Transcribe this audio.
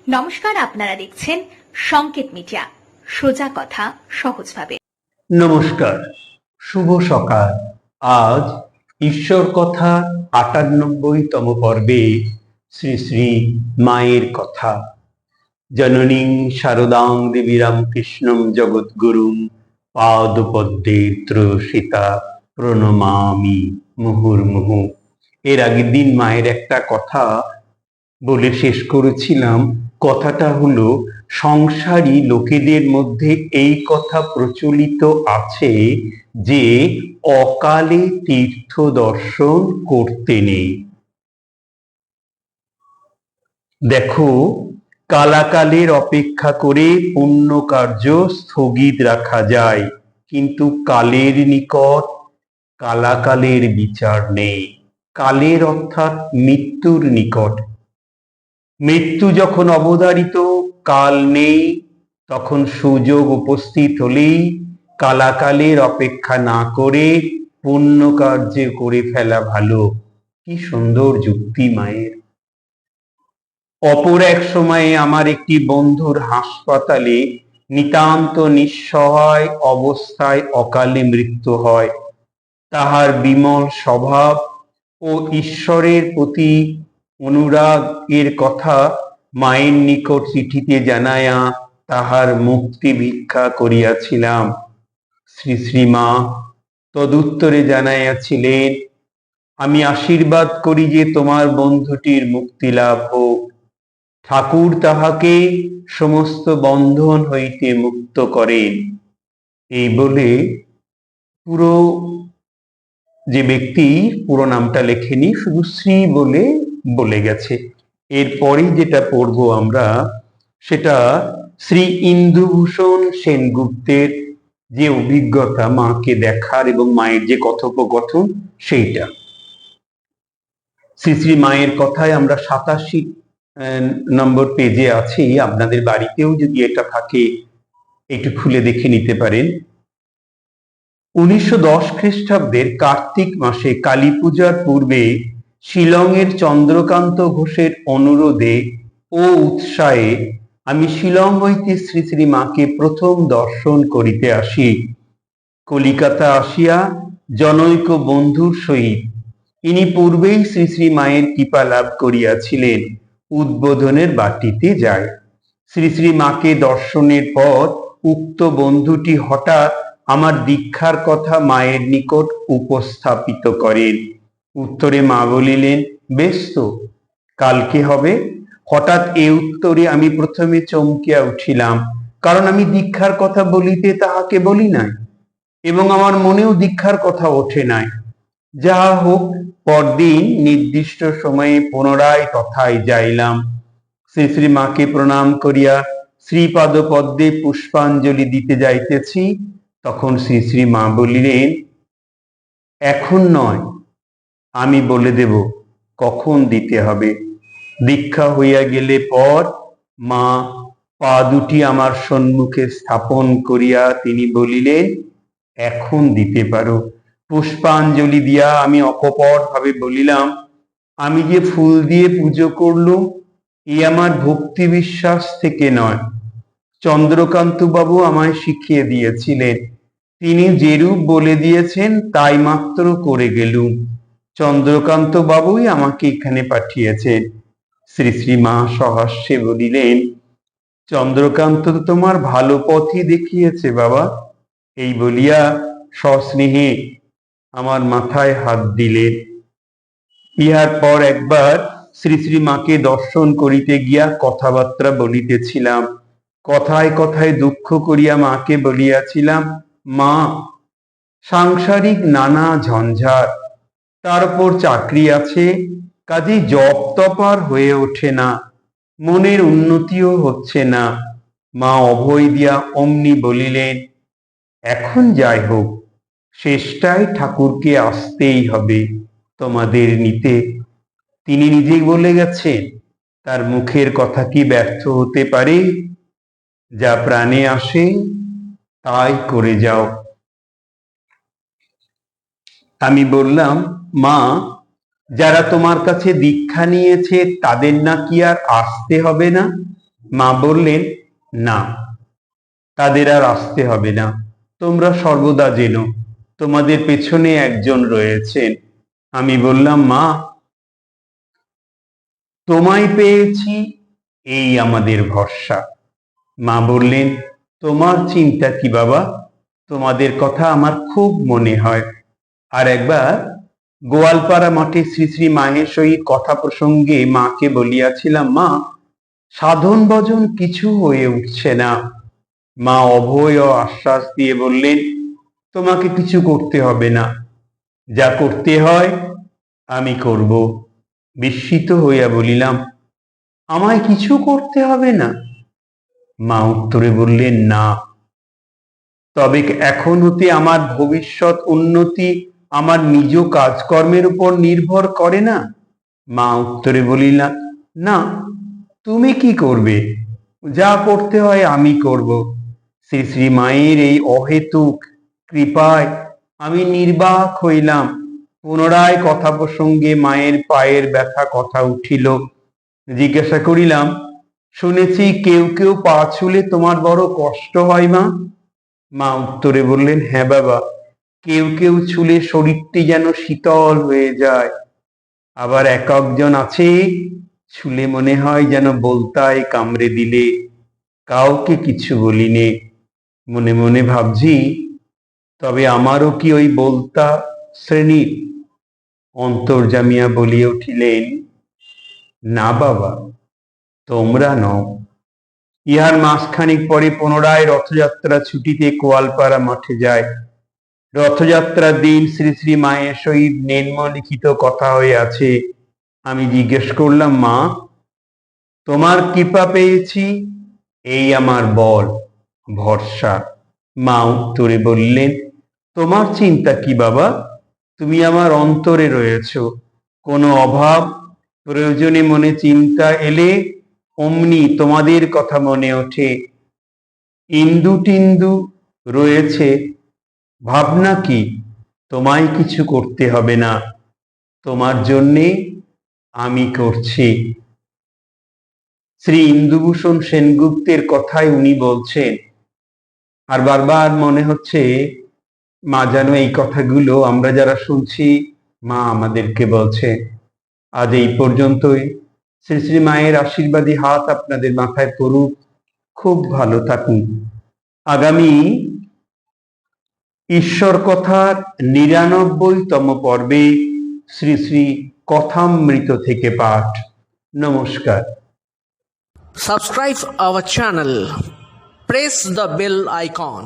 নমস্কার, আপনারা দেখছেন সংকেত মিডিয়া, সোজা কথা সহজভাবে। নমস্কার, শুভ সকাল। আজ ঈশ্বর কথা ৯৮তম পর্বে শ্রী শ্রী মায়ের কথা। জননীং শারদাং দেবী রামকৃষ্ণম জগদ্গুরুম পাদপদ্মে ত্রসিতা প্রণমামি মুহুর্মুহু। এর আগের দিন মায়ের একটা কথা বলে শেষ করেছিলাম। কথাটা হলো, সংসারী লোকেদের মধ্যে এই কথা প্রচলিত আছে যে অকালে তীর্থ দর্শন করতে নেই। দেখো, কালাকালের অপেক্ষা করে পুণ্য কার্য স্থগিত রাখা যায়, কিন্তু কালের নিকট কালাকালের বিচার নেই। কালের অর্থাৎ মৃত্যুর নিকট। মৃত্যু যখন অবধারিত, কাল নেই, তখন সুযোগ উপস্থিত হলেই কালাকালের অপেক্ষা না করে পুণ্য কার্য করে ফেলা ভালো। কি সুন্দর যুক্তি মায়ের। অপর এক সময়ে আমার একটি বন্ধুর হাসপাতালে নিতান্ত নিঃসহায় অবস্থায় অকালে মৃত্যু হয়। তাহার বিমল স্বভাব ও ঈশ্বরের প্রতি অনুরাগের কথা মায়ের নিকট চিঠিতে জানাইয়া তাহার মুক্তি ভিক্ষা করিয়াছিলাম। শ্রী শ্রী মা তদুত্তরে জানাইয়াছিলেন, আমি আশীর্বাদ করি যে তোমার বন্ধুটির মুক্তি লাভ হোক। ঠাকুর তাহাকে সমস্ত বন্ধন হইতে মুক্ত করেন। এই বলে পুরো যে ব্যক্তি পুরো নামটা লেখেনি, শুধু শ্রী বলে গেছে। এরপরেই যেটা পড়বো আমরা, সেটা শ্রী ইন্দুভূষণ সেনগুপ্তের যে অভিজ্ঞতা মাকে দেখার এবং মায়ের যে কথোপকথন, সেইটা। শ্রী শ্রী মায়ের কথায় আমরা ৮৭ নম্বর পেজে আছি। আপনাদের বাড়িতেও যদি এটা থাকে একটু খুলে দেখে নিতে পারেন। ১৯১০ খ্রিস্টাব্দের কার্তিক মাসে কালী পূজার পূর্বে শিলংয়ের চন্দ্রকান্ত ঘোষের অনুরোধে ও উৎসাহে আমি শিলং হইতে শ্রী শ্রী মাকে প্রথম দর্শন করিতে আসি। কলিকাতা আসিয়া জনৈক বন্ধুর সহিত, ইনি পূর্বেই শ্রী শ্রী মায়ের কৃপা লাভ করিয়াছিলেন, উদ্বোধনের বাটিতে যায়। শ্রী শ্রী মাকে দর্শনের পর উক্ত বন্ধুটি হঠাৎ আমার দীক্ষার কথা মায়ের নিকট উপস্থাপিত করেন। উত্তরে মা বলিলেন, বেশ তো, কালকে হবে। হঠাৎ এ উত্তরে আমি প্রথমে চমকিয়া উঠিলাম, কারণ আমি দীক্ষার কথা বলিতে তাহাকে বলি নাই এবং আমার মনেও দীক্ষার কথা ওঠে নাই। যাহা হোক, পরদিন নির্দিষ্ট সময়ে পুনরায় তথায় যাইলাম। শ্রী শ্রী মাকে প্রণাম করিয়া শ্রীপাদ পদ্মে পুষ্পাঞ্জলি দিতে যাইতেছি, তখন শ্রী শ্রী মা বলিলেন, এখন নয়, আমি বলে দেব কখন দিতে হবে। দীক্ষা হইয়া গেলে পর মা পা দুটি আমার সম্মুখে স্থাপন করিয়া তিনি বলিলেন, এখন দিতে পারো। পুষ্পাঞ্জলি দিয়া আমি অকপট ভাবে বলিলাম, আমি যে ফুল দিয়ে পুজো করলুম, এ আমার ভক্তি বিশ্বাস থেকে নয়, চন্দ্রকান্ত বাবু আমায় শিখিয়ে দিয়েছিলেন। তিনি যেরূপ বলে দিয়েছেন তাই মাত্র করে গেলুম। চন্দ্রকান্ত বাবুই আমাকে এখানে পাঠিয়েছেন। শ্রী শ্রী মা সহাস্যে বলিলেন, চন্দ্রকান্ত তো তোমার ভালো পথই দেখিয়েছে বাবা। এই বলিয়া সস্নেহে আমার মাথায় হাত দিলেন। ইহার পর একবার শ্রী শ্রী মাকে দর্শন করিতে গিয়া কথাবার্তা বলিতেছিলাম। কথায় কথায় দুঃখ করিয়া মাকে বলিয়াছিলাম, মা, সাংসারিক নানা ঝঞ্ঝাট, তার উপর চাকরি আছে, কাজেই জপ তপ আর হয়ে ওঠে না, মনের উন্নতিও হচ্ছে না। মা অভয় দিয়া অমনি বলিলেন, এখন যাই হোক, শেষটায় ঠাকুরকে আসতেই হবে তোমাদের নিতে। তিনি নিজেই বলে গেছেন, তার মুখের কথা কি ব্যর্থ হতে পারে? যা প্রাণে আসে তাই করে যাও। আমি বললাম, মা, যারা তোমার কাছে দীক্ষা নিয়েছে তাদের নাকি আর আসতে হবে না? মা বললেন, না, তাদের আর আসতে হবে না। তোমরা সর্বদা জেনো তোমাদের পেছনে একজন রয়েছেন। আমি বললাম, মা, তোমায় পেয়েছি, এই আমাদের ভরসা। মা বললেন, তোমার চিন্তা কি বাবা, তোমাদের কথা আমার খুব মনে হয়। আর একবার গোয়ালপাড়া মাঠে শ্রী শ্রী মায়ের সহিত কথা প্রসঙ্গে মাকে বলিয়াছিলাম, মা, সাধন ভজন কিছু হয়ে উঠছে না। মা অভয় ও আশ্বাস দিয়ে বললেন, তোমাকে কিছু করতে হবে না, যা করতে হয় আমি করব। বিস্মিত হইয়া বলিলাম, আমায় কিছু করতে হবে না? মা উত্তরে বললেন, না। তবে এখন হতে আমার ভবিষ্যৎ উন্নতি আমার নিজ কাজকর্মের উপর নির্ভর করে না? মা উত্তরে বলিলাম, না, তুমি কি করবে? যা করতে হয় আমি করব। শ্রী শ্রী মায়ের এই অহেতুক কৃপায় আমি নির্বাক হইলাম। পুনরায় কথা প্রসঙ্গে মায়ের পায়ের ব্যথা কথা উঠিল। জিজ্ঞাসা করিলাম, শুনেছি কেউ কেউ পা ছুলে তোমার বড় কষ্ট হয় মা? মা উত্তরে বললেন, হ্যাঁ বাবা, কেউ কেউ ছুলে শরীরটি যেন শীতল হয়ে যায়। আবার এক একজন আছে ছুলে মনে হয় যেন বলতায় কামড়ে দিলে। কাউকে কিছু বলিনে, মনে মনে ভাবছি, তবে আমারও কি ওই বলতা শ্রেণীর? অন্তর্যামিয়া বলিয়া উঠিলেন, না বাবা, তোমরা নও। ইহার মাসখানিক পরে পুনরায় রথযাত্রা ছুটিতে কোয়ালপাড়া মাঠে যায়। রথযাত্রার দিন শ্রী শ্রী মায়ের সহিত নিম্নলিখিত কথা হয়ে আছে। আমি জিজ্ঞেস করলাম, মা, তোমার কৃপা পেয়েছি, এই আমার বল, ভরসা। মা উত্তরে বললেন, তোমার চিন্তা কি বাবা, তুমি আমার অন্তরে রয়েছ। কোনো অভাব প্রয়োজনে মনে চিন্তা এলে অমনি তোমাদের কথা মনে ওঠে। ইন্দু টিন্দু রয়েছে, ভাবনা কি, তোমায় কিছু করতে হবে না, তোমার জন্যে আমি করছি। শ্রী ইন্দুভূষণ সেনগুপ্তের কথাই উনি বলছেন। আর বারবার মনে হচ্ছে মা যেন এই কথাগুলো আমরা যারা শুনছি মা আমাদেরকে বলছে। আজ এই পর্যন্তই। শ্রী শ্রী মায়ের আশীর্বাদী হাত আপনাদের মাথায় পড়ুক। খুব ভালো থাকুন। আগামী ঈশ্বর কথার ৯৯তম পর্বে শ্রী শ্রী কথামৃত থেকে পাঠ। নমস্কার। Subscribe our channel. Press the bell icon.